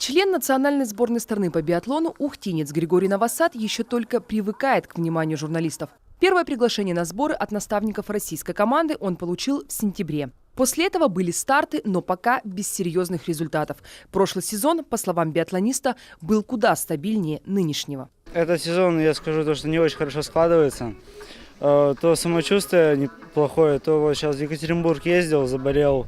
Член национальной сборной страны по биатлону ухтинец Григорий Новосад еще только привыкает к вниманию журналистов. Первое приглашение на сборы от наставников российской команды он получил в сентябре. После этого были старты, но пока без серьезных результатов. Прошлый сезон, по словам биатлониста, был куда стабильнее нынешнего. Этот сезон, я скажу, что не очень хорошо складывается. То самочувствие неплохое, то вот сейчас в Екатеринбург ездил, заболел.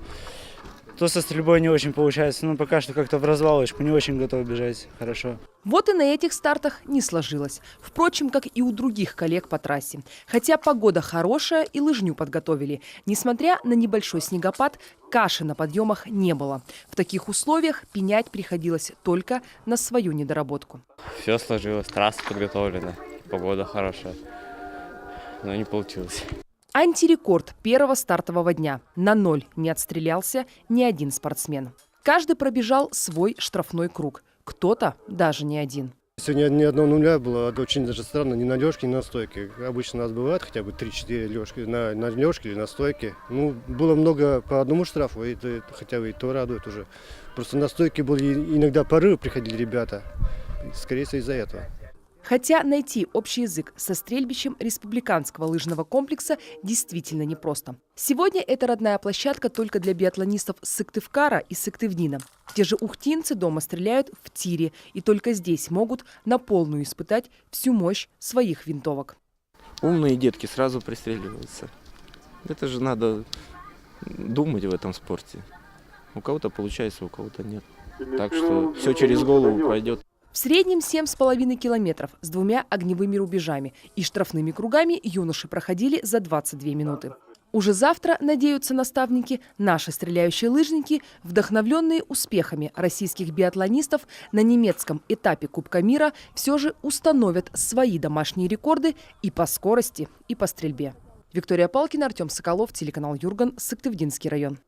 То со стрельбой не очень получается, но пока что как-то в развалочку, не очень готов бежать хорошо. Вот и на этих стартах не сложилось. Впрочем, как и у других коллег по трассе. Хотя погода хорошая и лыжню подготовили. Несмотря на небольшой снегопад, каши на подъемах не было. В таких условиях пенять приходилось только на свою недоработку. Все сложилось, трасса подготовлена, погода хорошая, но не получилось. Антирекорд первого стартового дня. На 0 не отстрелялся ни один спортсмен. Каждый пробежал свой штрафной круг. Кто-то даже не один. Сегодня ни одного нуля было, очень даже странно, ни на лёжке, ни на стойке. Обычно у нас бывает хотя бы 3-4 лёжки на лёжке или на стойке. Ну, было много по одному штрафу, и это хотя бы и то радует уже. Просто на стойке были иногда порывы, приходили ребята, скорее всего из-за этого. Хотя найти общий язык со стрельбищем республиканского лыжного комплекса действительно непросто. Сегодня это родная площадка только для биатлонистов Сыктывкара и Сыктывдина. Те же ухтинцы дома стреляют в тире, и только здесь могут на полную испытать всю мощь своих винтовок. Умные детки сразу пристреливаются. Это же надо думать в этом спорте. У кого-то получается, у кого-то нет. Так что все через голову пройдет. В среднем 7,5 километров с 2 огневыми рубежами и штрафными кругами юноши проходили за 22 минуты. Уже завтра, надеются наставники, наши стреляющие лыжники, вдохновленные успехами российских биатлонистов на немецком этапе Кубка мира, все же установят свои домашние рекорды и по скорости, и по стрельбе. Виктория Палкина, Артем Соколов, телеканал Юрган, Сыктывдинский район.